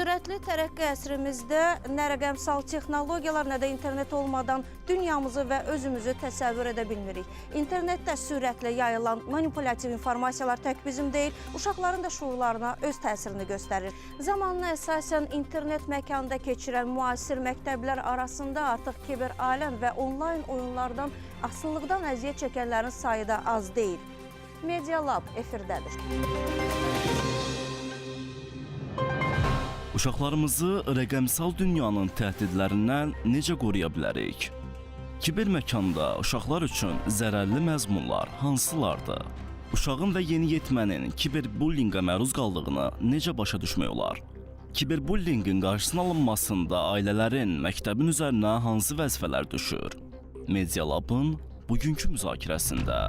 Sürətli tərəqqi əsrimizdə nə rəqəmsal texnologiyalar, nə də internet olmadan dünyamızı və özümüzü təsəvvür edə bilmirik. İnternetdə sürətlə yayılan manipulativ informasiyalar tək bizim deyil, uşaqların da şuurlarına öz təsirini göstərir. Zamanına əsasən internet məkanda keçirən müasir məktəblər arasında artıq kiber aləm və onlayn oyunlardan asılılıqdan əziyyət çəkənlərin sayı da az deyil. Media Lab efirdədir. Uşaqlarımızı rəqəmsal dünyanın təhdidlərindən necə qoruya bilərik? Kiber məkanda uşaqlar üçün zərərli məzmunlar hansılardır? Uşağın və yeniyetmənin kiberbullyinqə məruz qaldığını necə başa düşmək olar? Kiberbullyinqin qarşısının alınmasında ailələrin məktəbin üzərinə hansı vəzifələr düşür? Media Lab'ın bugünkü müzakirəsində.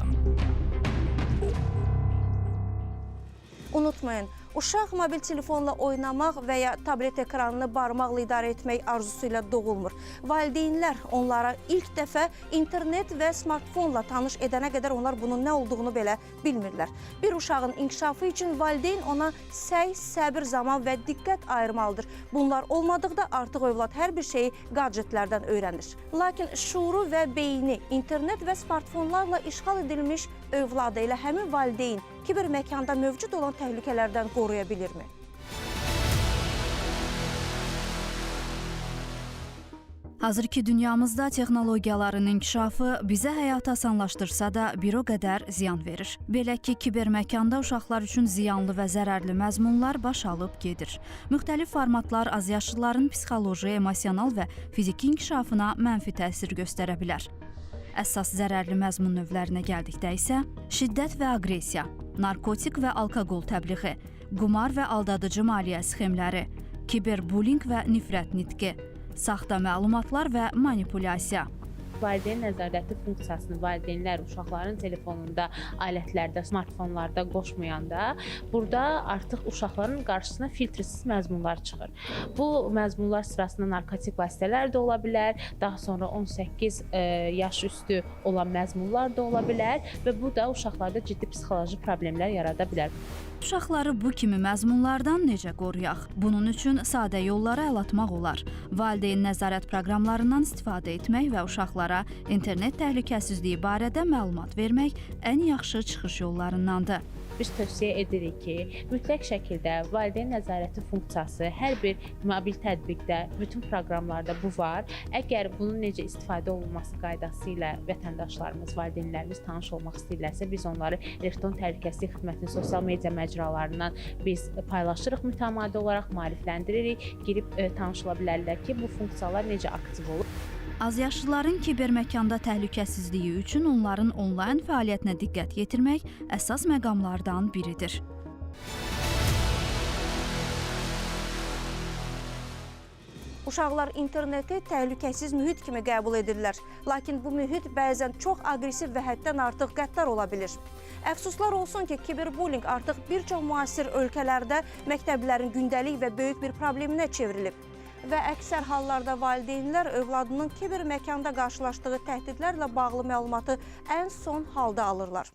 Unutmayın, uşaq mobil telefonla oynamaq və ya tablet ekranını barmaqla idarə etmək arzusu ilə doğulmur. Valideynlər onlara ilk dəfə internet və smartfonla tanış edənə qədər onlar bunun nə olduğunu belə bilmirlər. Bir uşağın inkişafı üçün valideyn ona səy, səbir, zaman və diqqət ayırmalıdır. Bunlar olmadıqda artıq övlad hər bir şeyi gadjetlərdən öyrənir. Lakin şuuru və beyni internet və smartfonlarla işğal edilmiş övladı ilə həmin valideyn kiber məkanda mövcud olan təhlükələrdən qoruya bilirmi? Hazırki dünyamızda texnologiyaların inkişafı bizə həyatı asanlaşdırsa da bir o qədər ziyan verir. Belə ki, kiber məkanda uşaqlar üçün ziyanlı və zərərli məzmunlar baş alıb gedir. Müxtəlif formatlar azyaşlıların psixoloji, emosional və fiziki inkişafına mənfi təsir göstərə bilər. Əsas zərərli məzmun növlərinə gəldikdə isə şiddət və aqressiya, narkotik və alkoqol təbliği, qumar və aldadıcı maliyyə sxemləri, kiberbullying və nifrət nitqi, saxta məlumatlar və manipulyasiya. Valideyn nəzarəti funksiyasını valideynlər uşaqların telefonunda, alətlərdə, smartfonlarda qoşmayanda, burada artıq uşaqların qarşısına filtrsiz məzmunlar çıxır. Bu məzmunlar sırasında narkotik vasitələr də ola bilər, daha sonra 18 yaş üstü olan məzmunlar da ola bilər və bu da uşaqlarda ciddi psixoloji problemlər yarada bilər. Uşaqları bu kimi məzmunlardan necə qoruyaq? Bunun üçün sadə yollara əl atmaq olar. Valideyn nəzarət proqramlarından istifadə etmək və uşaqlara internet təhlükəsizliyi barədə məlumat vermək ən yaxşı çıxış yollarındandır. Biz tövsiyə edirik ki, mütləq şəkildə valideyn nəzarəti funksiyası hər bir mobil tətbiqdə, bütün proqramlarda bu var. Əgər bunun necə istifadə olunması qaydası ilə vətəndaşlarımız, valideynlərimiz tanış olmaq istəyirlərsə, biz onları elektron təhlükəsizlik xidmətinin sosial media məcralarından biz paylaşırıq mütəmadi olaraq, maarifləndiririk, girib tanış ola bilərlər ki, bu funksiyalar necə aktiv olur. Azyaşlıların kiber məkanda təhlükəsizliyi üçün onların onlayn fəaliyyətinə diqqət yetirmək əsas məqamlardan biridir. Uşaqlar interneti təhlükəsiz mühit kimi qəbul edirlər. Lakin bu mühit bəzən çox aqressiv və həddən artıq qəddar ola bilir. Əfsuslar olsun ki, kiberbullying artıq bir çox müasir ölkələrdə məktəblərin gündəlik və böyük bir probleminə çevrilib. Və əksər hallarda valideynlər övladının kiber məkanda qarşılaşdığı təhdidlərlə bağlı məlumatı ən son halda alırlar.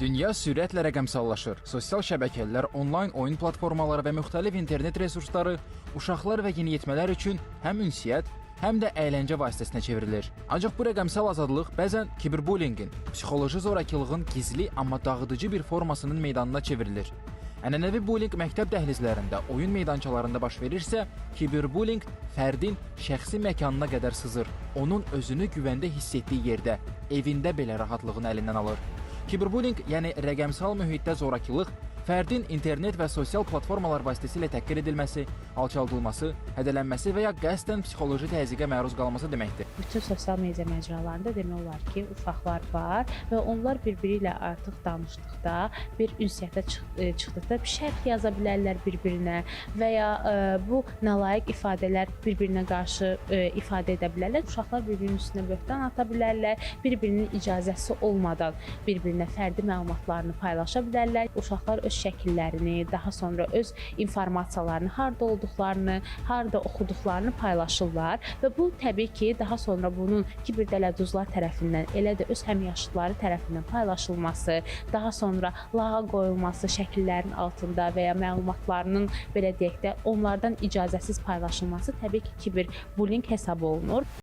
Dünya sürətlə rəqəmsallaşır. Sosial şəbəkələr, onlayn oyun platformaları və müxtəlif internet resursları uşaqlar və yeniyetmələr üçün həm ünsiyyət, həm də əyləncə vasitəsinə çevrilir. Ancaq bu rəqəmsal azadlıq bəzən kiberbullyingin, psixoloji zorakılığın gizli, amma dağıdıcı bir formasının meydanına çevrilir. Ənənəvi bullying məktəb dəhlizlərində, oyun meydançalarında baş verirsə, kiberbullying fərdin şəxsi məkanına qədər sızır. Onun özünü güvəndə hiss etdiyi yerdə, evində belə rahatlığını əlindən alır. Kiberbullying, yəni rəqəmsal mühitdə zorakılıq, fərdin internet və sosial platformalar vasitəsilə təhqir edilməsi, alçaldılması, hədələnməsi və ya qəsdən psixoloji təzyiqə məruz qalması deməkdir. Bütün sosial media məcralarında demək olar ki, uşaqlar var və onlar bir-biri ilə artıq danışdıqda, bir ünsiyyətə çıxdıqda bir şərh yaza bilərlər bir-birinə və ya bu nalayiq ifadələr bir-birinə qarşı ifadə edə bilərlər. Uşaqlar bir-birinin üstünə böhtan ata bilərlər, bir-birinin icazəsi olmadan bir-birinə fərdi məlumatlarını paylaşa bilərlər. Uşaqlar öz şəkillərini, daha sonra öz informasiyalarını, harda olduqlarını, harda oxuduqlarını paylaşırlar və bu təbii ki, daha sonra bunun kiberdələduzlar tərəfindən, elə də öz həmyaşıdları tərəfindən paylaşılması, daha sonra lağa qoyulması şəkillərin altında və ya məlumatlarının belə deyək də onlardan icazəsiz paylaşılması təbii ki, kiberbullying hesab olunur.